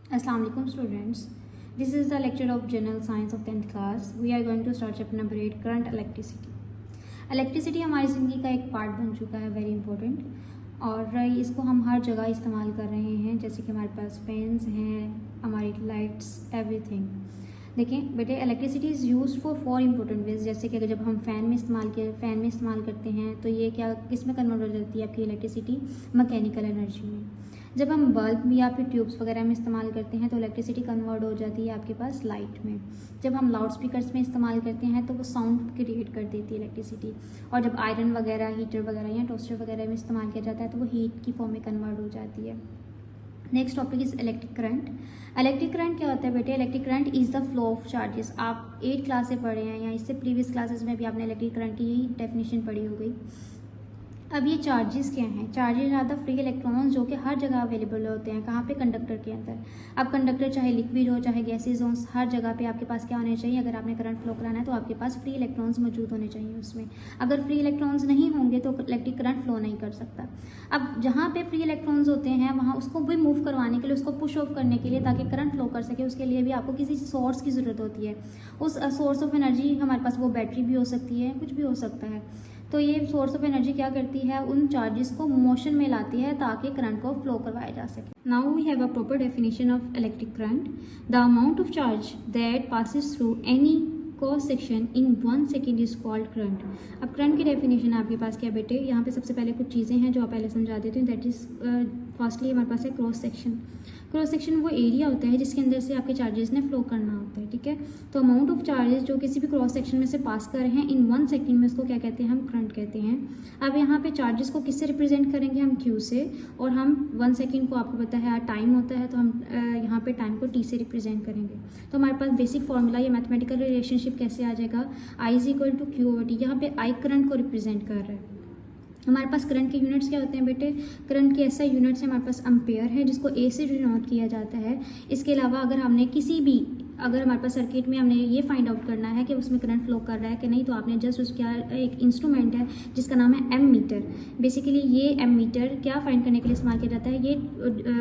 Assalamu alaikum students. This is the lecture of General Science of 10th class. We are going to start chapter number 8, current electricity. Electricity हमारी ज़िंदगी का एक part बन चुका है, very important, और इसको हम हर जगह इस्तेमाल कर रहे हैं, जैसे कि हमारे पास फैंस हैं, हमारी लाइट्स, एवरीथिंग। देखें बेटे, electricity is use for 4 important ways. जैसे कि अगर जब हम फ़ैन में इस्तेमाल करते हैं तो ये क्या किस में कन्वर्ट हो जाती है आपकी इलेक्ट्रिसिटी? मैकेनिकल एनर्जी में। जब हम बल्ब या फिर ट्यूब्स वगैरह में इस्तेमाल करते हैं तो इलेक्ट्रिसिटी कन्वर्ट हो जाती है आपके पास लाइट में। जब हम लाउड स्पीकर्स में इस्तेमाल करते हैं तो वो साउंड क्रिएट कर देती है इलेक्ट्रिसिटी। और जब आयरन वगैरह, हीटर वगैरह या टोस्टर वगैरह में इस्तेमाल किया जाता है तो वो हीट की फॉर्म में कन्वर्ट हो जाती है। Next topic is electric current. Electric current क्या होता है बेटे? Electric current is the flow of charges. आप 8 क्लास से पढ़े हैं या इससे प्रीवियस क्लासेस में भी आपने इलेक्ट्रिक करंट की यही डेफिनेशन पढ़ी हो गई। अब ये चार्जेस क्या हैं? Charges are the free electrons जो कि हर जगह अवेलेबल होते हैं। कहाँ पे? कंडक्टर के अंदर। अब कंडक्टर चाहे लिक्विड हो चाहे गैसेज हो, हर जगह पे आपके पास क्या होने चाहिए? अगर आपने करंट फ्लो कराना है तो आपके पास फ्री इलेक्ट्रॉन्स मौजूद होने चाहिए उसमें। अगर फ्री इलेक्ट्रॉन्स नहीं होंगे तो इलेक्ट्रिक करंट फ्लो नहीं कर सकता। अब जहाँ पे फ्री इलेक्ट्रॉन्स होते हैं वहाँ उसको भी मूव करवाने के लिए, उसको पुश ऑफ करने के लिए ताकि करंट फ्लो कर सके, उसके लिए भी आपको किसी सोर्स की ज़रूरत होती है। उस सोर्स ऑफ एनर्जी हमारे पास वो बैटरी भी हो सकती है, कुछ भी हो सकता है। तो ये सोर्स ऑफ एनर्जी क्या करती है? उन चार्जेस को मोशन में लाती है ताकि करंट को फ्लो करवाया जा सके। Now we have a proper definition of electric current. The amount of charge that passes through any cross section in 1 second is called current. अब करंट की डेफिनेशन आपके पास क्या बेटे? यहाँ पे सबसे पहले कुछ चीज़ें हैं जो आप पहले समझा देते हैं। दैट इज फर्स्टली हमारे पास है क्रॉस सेक्शन। क्रॉस सेक्शन वो एरिया होता है जिसके अंदर से आपके चार्जेस ने फ्लो करना होता है, ठीक है। तो अमाउंट ऑफ चार्जेस जो किसी भी क्रॉस सेक्शन में से पास कर रहे हैं इन 1 सेकेंड में, उसको क्या कहते हैं? हम करंट कहते हैं। अब यहाँ पे चार्जेस को किससे रिप्रेजेंट करेंगे? हम क्यू से। और हम 1 सेकेंड को आपको पता है टाइम होता है, तो हम यहाँ पे टाइम को टी से रिप्रेजेंट करेंगे। तो हमारे पास बेसिक फॉर्मूला या मैथमेटिकल रिलेशनशिप कैसे आ जाएगा? I is equal to Q over T. यहाँ पे आई करंट को रिप्रेजेंट कर रहा है। हमारे पास करंट के यूनिट्स क्या होते हैं बेटे? करंट के ऐसा यूनिट्स है, हमारे पास एम्पेयर है जिसको ए से डिनोट किया जाता है। इसके अलावा अगर हमने अगर हमारे पास सर्किट में हमने ये फाइंड आउट करना है कि उसमें करंट फ्लो कर रहा है कि नहीं, तो आपने जस्ट उसका एक इंस्ट्रूमेंट है जिसका नाम है एम मीटर। बेसिकली ये एम मीटर क्या फाइंड करने के लिए इस्तेमाल किया जाता है? ये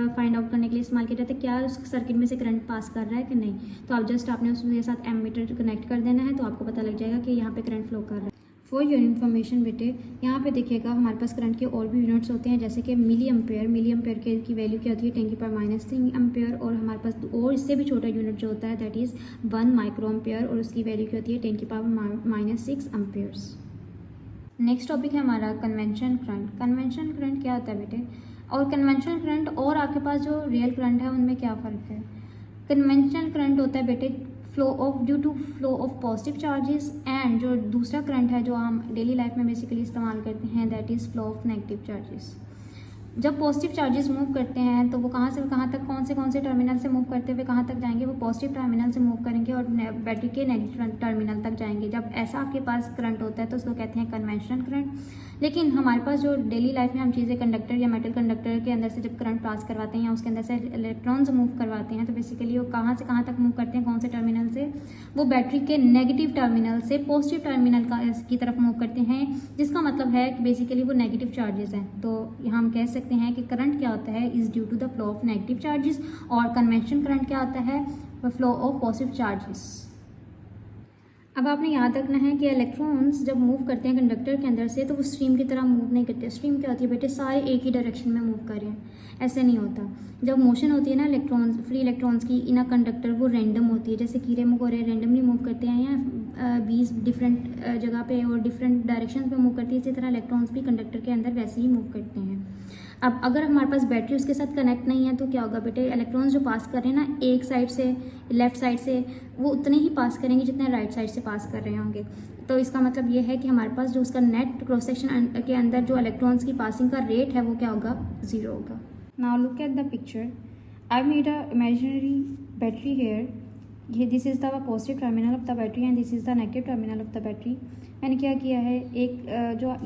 फाइंड आउट करने के लिए इस्तेमाल किया जाता है क्या उस सर्किट में से करंट पास कर रहा है कि नहीं। तो आप जस्ट आपने उसके साथ एम मीटर कनेक्ट कर देना है तो आपको पता लग जाएगा कि यहाँ पे करंट फ्लो कर रहा है। फॉर योर इन्फॉर्मेशन बेटे, यहाँ पे देखिएगा हमारे पास करंट के और भी यूनिट्स होते हैं, जैसे कि मिली एम्पेयर की वैल्यू क्या होती है? 10⁻³ एम्पेयर। और हमारे पास और इससे भी छोटा यूनिट जो होता है दैट इज़ 1 माइक्रो एम्पेयर, और उसकी वैल्यू क्या होती है? 10⁻⁻6 एम्पेयर्स। नेक्स्ट टॉपिक है हमारा कन्वेंशन करंट। कन्वेंशन करंट क्या होता है बेटे? और कन्वेंशनल करंट और आपके पास जो रियल करंट है उनमें क्या फ़र्क है? कन्वेंशनल करंट होता है बेटे due to flow of positive charges, and जो दूसरा करंट है जो हम डेली लाइफ में बेसिकली इस्तेमाल करते हैं that is flow of negative charges. जब पॉजिटिव चार्जेस मूव करते हैं तो वो कहाँ से कहाँ तक, कौन से टर्मिनल से मूव करते हुए कहाँ तक जाएंगे? वो पॉजिटिव टर्मिनल से मूव करेंगे और बैटरी के नेगेटिव टर्मिनल तक जाएंगे। जब ऐसा आपके पास करंट होता है तो उसको कहते हैं कन्वेंशनल करंट। लेकिन हमारे पास जो डेली लाइफ में हम चीज़ें कंडक्टर या मेटल कंडक्टर के अंदर से जब करंट पास करवाते हैं या उसके अंदर से इलेक्ट्रॉन्स मूव करवाते हैं तो बेसिकली वो कहाँ से कहाँ तक मूव करते हैं? कौन से टर्मिनल से? वो बैटरी के नेगेटिव टर्मिनल से पॉजिटिव टर्मिनल की तरफ मूव करते हैं, जिसका मतलब है कि बेसिकली वो नेगेटिव चार्जेस हैं। तो यहाँ हम कह सकते हैं कि करंट क्या होता है? Is due to the flow of negative charges. और कन्वेंशन करंट क्या होता है? Flow of positive charges. अब आपने याद रखना है कि इलेक्ट्रॉन्स जब मूव करते हैं कंडक्टर के अंदर से तो वो स्ट्रीम की तरह मूव नहीं करते। स्ट्रीम क्या होती है बेटे? सारे एक ही डायरेक्शन में मूव कर रहे हैं, ऐसे नहीं होता। जब मोशन होती है ना फ्री इलेक्ट्रॉन्स की इन अ कंडक्टर, वो रैंडम होती है। जैसे कीड़े मकोड़े रैंडमली मूव करते हैं या बीज डिफरेंट जगह पे और डिफरेंट डायरेक्शन पे मूव करती है, इसी तरह इलेक्ट्रॉन्स भी कंडक्टर के अंदर वैसे ही मूव करते हैं। अब अगर हमारे पास बैटरी उसके साथ कनेक्ट नहीं है तो क्या होगा बेटे? इलेक्ट्रॉन्स जो पास कर रहे हैं ना एक साइड से, लेफ्ट साइड से, वो उतने ही पास करेंगे जितने राइट साइड से पास कर रहे होंगे। तो इसका मतलब ये है कि हमारे पास जो उसका नेट क्रॉस सेक्शन के अंदर जो इलेक्ट्रॉन्स की पासिंग का रेट है वो क्या होगा? 0 होगा। Now look at the picture. I made a imaginary battery here ये this is the positive terminal of the battery and this is the negative terminal of the battery. मैंने क्या किया है,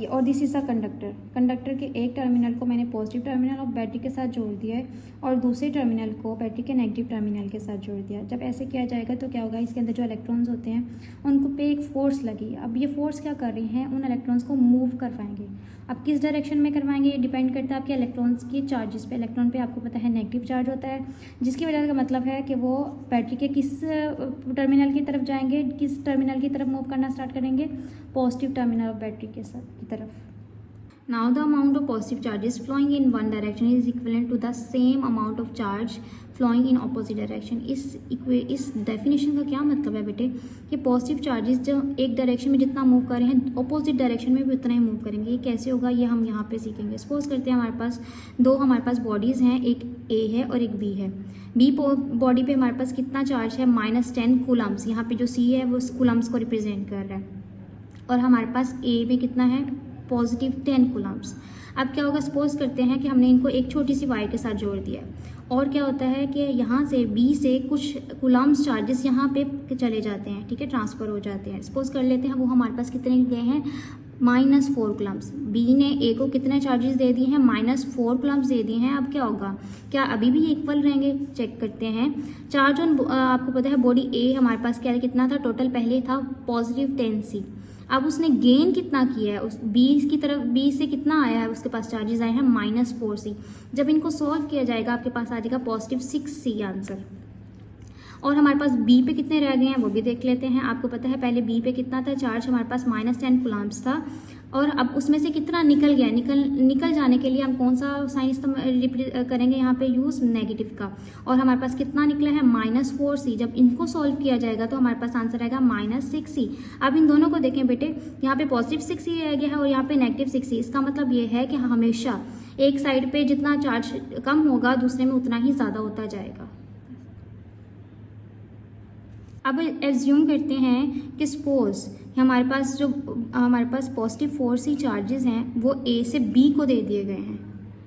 और दिस इज़ द कंडक्टर के एक terminal को मैंने पॉजिटिव टर्मिनल ऑफ बैटरी के साथ जोड़ दिया है और दूसरे टर्मिनल को बैटरी के नेगेटिव टर्मिनल के साथ जोड़ दिया। जब ऐसे किया जाएगा तो क्या होगा, इसके अंदर जो इलेक्ट्रॉन्स होते हैं उनको पे एक फोर्स लगी। अब ये फोर्स क्या कर रही हैं, उन इलेक्ट्रॉन्स को मूव करवाएंगे। अब किस डायरेक्शन में करवाएंगे, ये डिपेंड करता है आपके इलेक्ट्रॉन्स की चार्जेस पे। इलेक्ट्रॉन पे आपको पता है नेगेटिव चार्ज होता है, जिसकी वजह का मतलब है कि वो बैटरी के किस टर्मिनल की तरफ जाएंगे, किस टर्मिनल की तरफ मूव करना स्टार्ट करेंगे, पॉजिटिव टर्मिनल ऑफ बैटरी के साथ की तरफ। Now the amount of positive charges flowing in one direction is equivalent to the same amount of charge flowing in opposite direction। इस डेफिनेशन का क्या मतलब है बेटे, कि पॉजिटिव चार्जेस जो एक डायरेक्शन में जितना मूव कर रहे हैं ऑपोजिट डायरेक्शन में भी उतना ही मूव करेंगे। ये कैसे होगा, ये हम यहाँ पे सीखेंगे। सपोज करते हैं हमारे पास बॉडीज़ हैं, एक ए है और एक बी है। बी बॉडी पे हमारे पास कितना चार्ज है, -10 कूलम्स। यहाँ पे जो सी है वो कूलम्स को रिप्रेजेंट कर रहा है, और हमारे पास ए में कितना है, पॉजिटिव 10 कूलम्स। अब क्या होगा, सपोज करते हैं कि हमने इनको एक छोटी सी वायर के साथ जोड़ दिया, और क्या होता है कि यहाँ से बी से कुछ कूलम्स चार्जेस यहाँ पे चले जाते हैं, ठीक है, ट्रांसफ़र हो जाते हैं। सपोज कर लेते हैं वो हमारे पास कितने गए हैं, -4 कूलम्स। बी ने ए को कितने चार्जेस दे दिए हैं, -4 कूलम्स दे दिए हैं। अब क्या होगा, क्या अभी भी इक्वल रहेंगे, चेक करते हैं। चार्ज ऑन आपको पता है बॉडी ए हमारे पास क्या कितना था, टोटल पहले था पॉजिटिव 10C। अब उसने गेन कितना किया है, उस बी से कितना आया है, उसके पास चार्जेस आए हैं -4C। जब इनको सॉल्व किया जाएगा आपके पास आ जाएगा पॉजिटिव 6C आंसर। और हमारे पास बी पे कितने रह गए हैं वो भी देख लेते हैं। आपको पता है पहले बी पे कितना था चार्ज, हमारे पास -10 कूलम्स था, और अब उसमें से कितना निकल गया। निकल जाने के लिए हम कौन सा साइन इस्तेमाल करेंगे, यहाँ पे यूज़ नेगेटिव का। और हमारे पास कितना निकला है, -4C। जब इनको सॉल्व किया जाएगा तो हमारे पास आंसर आएगा -6C। अब इन दोनों को देखें बेटे, यहाँ पे पॉजिटिव 6C रह गया है और यहाँ पे नेगेटिव 6C। इसका मतलब ये है कि हमेशा एक साइड पे जितना चार्ज कम होगा दूसरे में उतना ही ज़्यादा होता जाएगा। अब एज्यूम करते हैं कि सपोज हमारे पास पॉजिटिव 4C चार्जेस हैं वो ए से बी को दे दिए गए हैं,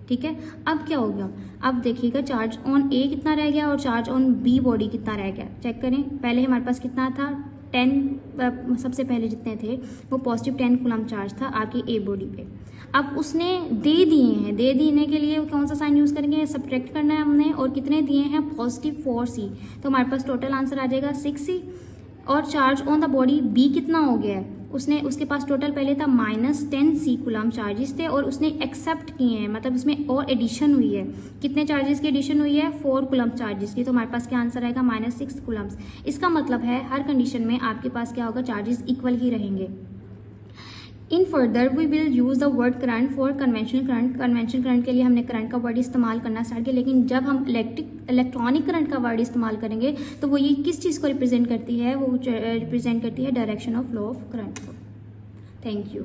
ठीक है। अब क्या होगा, अब देखिएगा चार्ज ऑन ए कितना रह गया और चार्ज ऑन बी बॉडी कितना रह गया, चेक करें। पहले हमारे पास कितना था 10, सबसे पहले जितने थे वो पॉजिटिव 10 कूलम चार्ज था आपकी ए बॉडी पे। अब उसने दे दिए हैं, दे देने के लिए कौन सा साइन यूज़ करेंगे, सब्ट्रैक्ट करना है हमने, और कितने दिए हैं पॉजिटिव 4C। तो हमारे पास टोटल आंसर आ जाएगा 6C। और charge on the body B कितना हो गया है, उसके पास टोटल पहले था -10C कूलम चार्जेस थे और उसने एक्सेप्ट किए हैं, मतलब इसमें और एडिशन हुई है। कितने चार्जेस की एडिशन हुई है, 4 कूलम चार्जेस की। तो हमारे पास क्या आंसर आएगा, -6 कूलम्स। इसका मतलब है हर कंडीशन में आपके पास क्या होगा, चार्जेस इक्वल ही रहेंगे। In further we will use the word current for conventional current. Conventional current के लिए हमने करंट का वर्ड इस्तेमाल करना स्टार्ट किया, लेकिन जब हम इलेक्ट्रॉनिक करंट का वर्ड इस्तेमाल करेंगे तो वो ये किस चीज़ को रिप्रेजेंट करती है, वो रिप्रेजेंट करती है direction of flow of current को। Thank you.